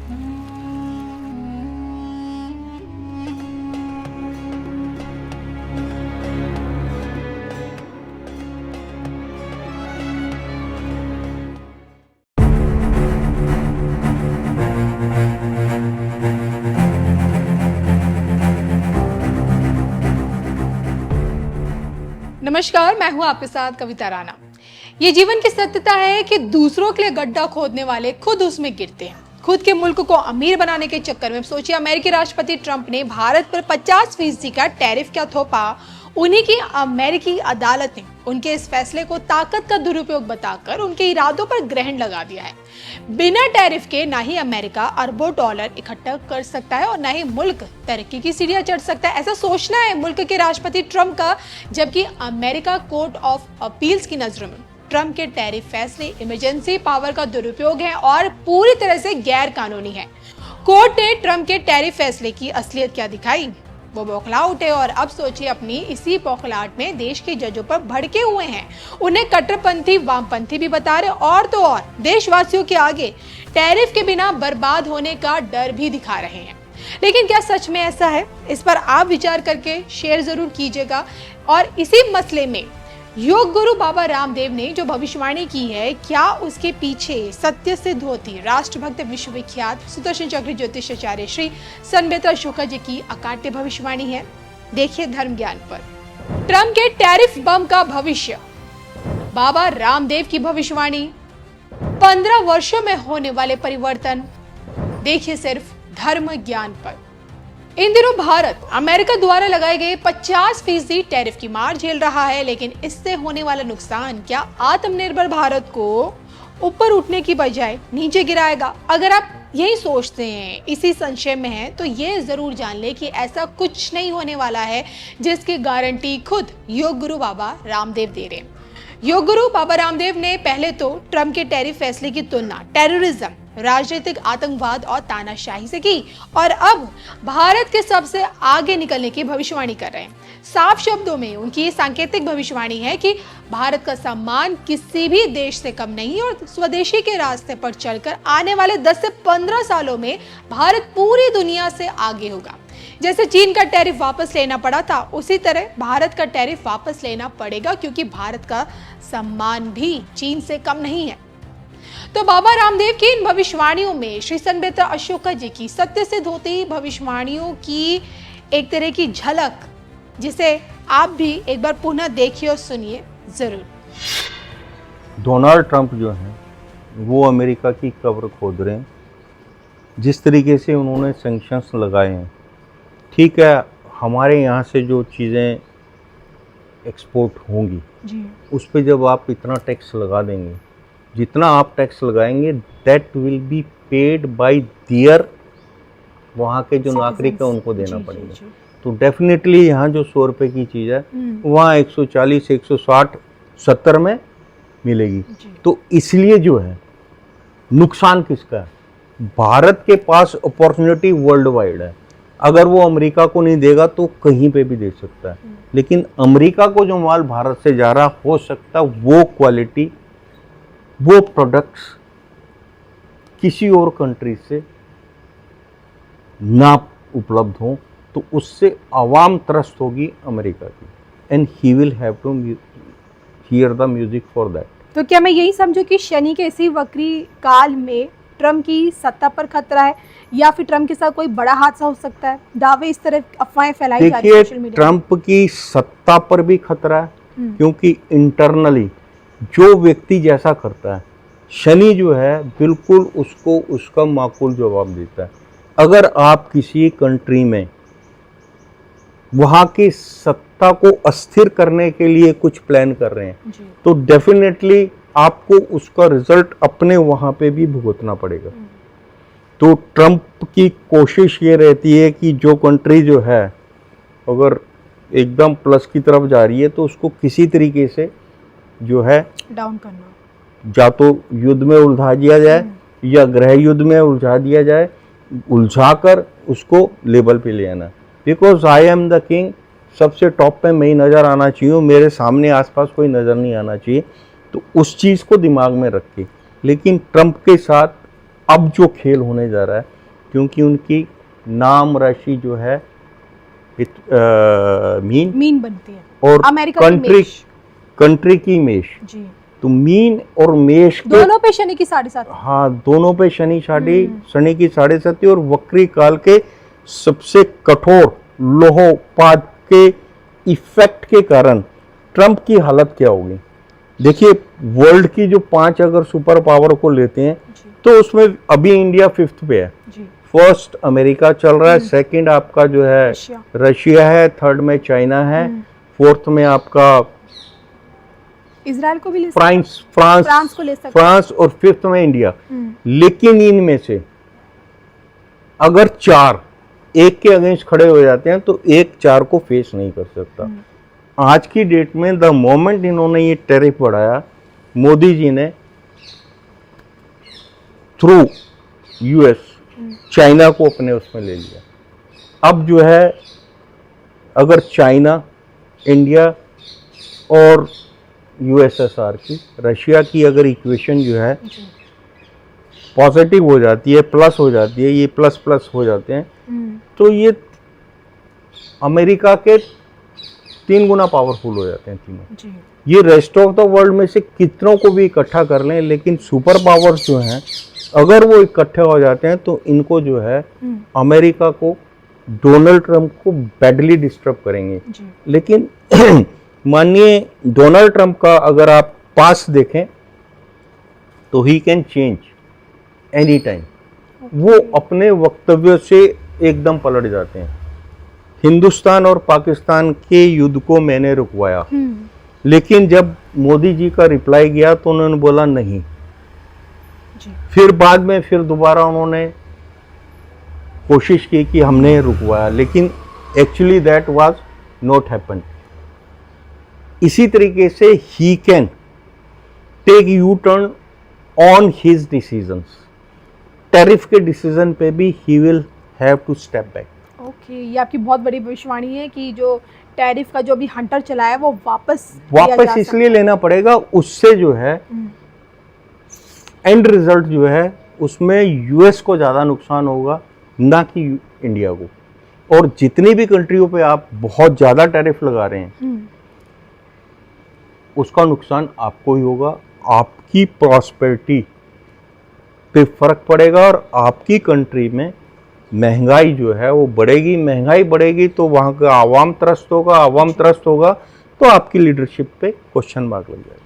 नमस्कार, मैं हूं आपके साथ कविता राणा। ये जीवन की सत्यता है कि दूसरों के लिए गड्ढा खोदने वाले खुद उसमें गिरते हैं। खुद के मुल्क को अमीर बनाने के चक्कर में सोचिए, अमेरिकी राष्ट्रपति ट्रंप ने भारत पर 50% का टैरिफ क्या थोपा। उन्हीं की अमेरिकी अदालत ने उनके इस फैसले को ताकत का दुरुपयोग बताकर उनके इरादों पर ग्रहण लगा दिया है। बिना टैरिफ के ना ही अमेरिका अरबों डॉलर इकट्ठा कर सकता है और ना ही मुल्क तरक्की की सीढ़ियां चढ़ सकता है, ऐसा सोचना है मुल्क के राष्ट्रपति ट्रंप का। जबकि अमेरिका कोर्ट ऑफ अपील्स की नजरों में ट्रंप के टैरिफ फैसले इमरजेंसी पावर का दुरुपयोग है और पूरी तरह से गैर कानूनी है। कोर्ट ने ट्रंप के टैरिफ फैसले की असलियत क्या दिखाई, वो बौखला उठे और अब सोचिए अपनी इसी बौखलाहट में देश के जजों पर भड़के हुए हैं। उन्हें कट्टरपंथी वामपंथी भी बता रहे और तो और देशवासियों के आगे टैरिफ के बिना बर्बाद होने का डर भी दिखा रहे हैं। लेकिन क्या सच में ऐसा है? इस पर आप विचार करके शेयर जरूर कीजिएगा। और इसी मसले में योग गुरु बाबा रामदेव ने जो भविष्यवाणी की है, क्या उसके पीछे सत्य सिद्ध होती राष्ट्रभक्त विश्वविख्यात सुदर्शन चक्र ज्योतिषाचार्य श्री सनबेत्रा शुक्ला जी की अकाट्य भविष्यवाणी है? देखिए धर्म ज्ञान पर। ट्रंप के टैरिफ बम का भविष्य, बाबा रामदेव की भविष्यवाणी, 15 वर्षों में होने वाले परिवर्तन, देखिए सिर्फ धर्म ज्ञान पर। इन दिनों भारत अमेरिका द्वारा लगाए गए 50% टैरिफ की मार झेल रहा है, लेकिन इससे होने वाला नुकसान क्या आत्मनिर्भर भारत को ऊपर उठने की बजाय नीचे गिराएगा? अगर आप यही सोचते हैं, इसी संशय में हैं, तो ये जरूर जान ले कि ऐसा कुछ नहीं होने वाला है, जिसकी गारंटी खुद योग गुरु बाबा रामदेव दे रहे हैं। योग गुरु बाबा रामदेव ने पहले तो ट्रंप के टैरिफ फैसले की तुलना टेररिज्म, राजनीतिक आतंकवाद और तानाशाही से की और अब भारत के सबसे आगे निकलने की भविष्यवाणी कर रहे हैं। साफ शब्दों में उनकी सांकेतिक भविष्यवाणी है कि भारत का सम्मान किसी भी देश से कम नहीं और स्वदेशी के रास्ते पर चलकर आने वाले 10 से 15 सालों में भारत पूरी दुनिया से आगे होगा। जैसे चीन का टैरिफ वापस लेना पड़ा था, उसी तरह भारत का टैरिफ वापस लेना पड़ेगा, क्योंकि भारत का सम्मान भी चीन से कम नहीं है। तो बाबा रामदेव की इन भविष्यवाणियों में श्री सनबेत्रा अशोका जी की सत्य सिद्ध होती भविष्यवाणियों की एक तरह की झलक, जिसे आप भी एक बार पुनः देखिए और सुनिए जरूर। डोनाल्ड ट्रंप जो हैं वो अमेरिका की कब्र खोद रहे हैं। जिस तरीके से उन्होंने सैंक्शंस लगाए हैं, ठीक है, हमारे यहाँ से जो चीज़ें एक्सपोर्ट होंगी उस पर जब आप इतना टैक्स लगा देंगे, जितना आप टैक्स लगाएंगे that will be paid by there, वहाँ के जो नागरिक है उनको देना पड़ेगा। तो डेफिनेटली यहाँ जो 100 रुपये की चीज़ है वहाँ 140, 160, 70 में मिलेगी। तो इसलिए जो है नुकसान किसका है? भारत के पास अपॉर्चुनिटी वर्ल्ड वाइड है। अगर वो अमेरिका को नहीं देगा तो कहीं पे भी दे सकता है, लेकिन अमेरिका को जो माल भारत से जा रहा, हो सकता वो क्वालिटी, वो प्रोडक्ट्स किसी और कंट्री से ना उपलब्ध हो, तो उससे आवाम त्रस्त होगी अमेरिका की, and he will have to hear the music for that. तो क्या मैं यही समझूं कि शनि के इसी वक्री काल में ट्रंप की सत्ता पर खतरा है, या फिर ट्रंप के साथ कोई बड़ा हादसा हो सकता है? दावे इस तरह अफवाहें फैलाई जा रही है सोशल मीडिया। ट्रंप की सत्ता पर भी खतरा है, क्योंकि इंटरनली जो व्यक्ति जैसा करता है, शनि जो है बिल्कुल उसको उसका माकूल जवाब देता है। अगर आप किसी कंट्री में वहाँ की सत्ता को अस्थिर करने के लिए कुछ प्लान कर रहे हैं, तो डेफिनेटली आपको उसका रिजल्ट अपने वहाँ पे भी भुगतना पड़ेगा। तो ट्रंप की कोशिश ये रहती है कि जो कंट्री जो है अगर एकदम प्लस की तरफ जा रही है, तो उसको किसी तरीके से जो है डाउन करना, या तो युद्ध में उलझा दिया जाए या गृह युद्ध में उलझा दिया जाए, उलझाकर उसको लेवल पे ले आना। Because I am the king, सबसे टॉप पे मैं ही नज़र आना चाहिए, मेरे सामने आसपास कोई नज़र नहीं आना चाहिए। तो उस चीज़ को दिमाग में रख के, लेकिन ट्रंप के साथ अब जो खेल होने जा रहा है क्योंकि उनकी नाम राशि जो है मीन बनती है और अमेरिका की मेष। कंट्री की मेष जी। तो मीन और मेष के दोनों पे शनि की 7.5। हाँ, दोनों पे शनि की 7.5 और वक्री काल के सबसे कठोर लोहोपात के इफेक्ट के कारण ट्रंप की हालत क्या होगी। देखिए, वर्ल्ड की जो 5 अगर सुपर पावर को लेते हैं तो उसमें अभी इंडिया 5th पे है। फर्स्ट अमेरिका चल रहा है, सेकंड आपका जो है रशिया है, थर्ड में चाइना है, फोर्थ में आपका इजराइल को भी ले फ्रांस को ले सकते, फ्रांस और फिफ्थ में इंडिया। लेकिन इनमें से अगर 4 एक के अगेंस्ट खड़े हो जाते हैं तो एक 4 को फेस नहीं कर सकता। आज की डेट में द मोमेंट इन्होंने ये टैरिफ बढ़ाया, मोदी जी ने थ्रू यूएस चाइना को अपने उसमें ले लिया। अब जो है अगर चाइना, इंडिया और यूएसएसआर की, रशिया की अगर इक्वेशन जो है पॉजिटिव हो जाती है, प्लस हो जाती है, ये प्लस प्लस हो जाते हैं, तो ये अमेरिका के 3 गुना पावरफुल हो जाते हैं तीनों। ये रेस्ट ऑफ द वर्ल्ड में से कितनों को भी इकट्ठा कर लें, लेकिन सुपर पावर्स जो हैं अगर वो इकट्ठे हो जाते हैं तो इनको जो है अमेरिका को, डोनाल्ड ट्रंप को बैडली डिस्टर्ब करेंगे। लेकिन मानिए डोनाल्ड ट्रंप का अगर आप पास देखें तो he can change any time. वो अपने वक्तव्य से एकदम पलट जाते हैं। हिंदुस्तान और पाकिस्तान के युद्ध को मैंने रुकवाया, लेकिन जब मोदी जी का रिप्लाई गया तो उन्होंने बोला नहीं। फिर बाद में फिर दोबारा उन्होंने कोशिश की कि हमने रुकवाया, लेकिन actually that was not happen. इसी तरीके से he can take U turn on his decisions. Tariff के डिसीजन पे भी he will have to step back. Okay, ये आपकी बहुत बड़ी भविष्यवाणी है कि जो टैरिफ का जो भी हंटर चला है वो वापस इसलिए लेना पड़ेगा। उससे जो है एंड रिजल्ट जो है उसमें यूएस को ज़्यादा नुकसान होगा, ना कि इंडिया को। और जितनी भी कंट्रियों पे आप बहुत ज़्यादा टैरिफ लगा रहे हैं उसका नुकसान आपको ही होगा। आपकी प्रॉस्पेरिटी पे फर्क पड़ेगा और आपकी कंट्री में महंगाई जो है वो बढ़ेगी। महंगाई बढ़ेगी तो वहाँ का आवाम त्रस्त होगा, आवाम त्रस्त होगा तो आपकी लीडरशिप पे क्वेश्चन मार्क लग जाएगा।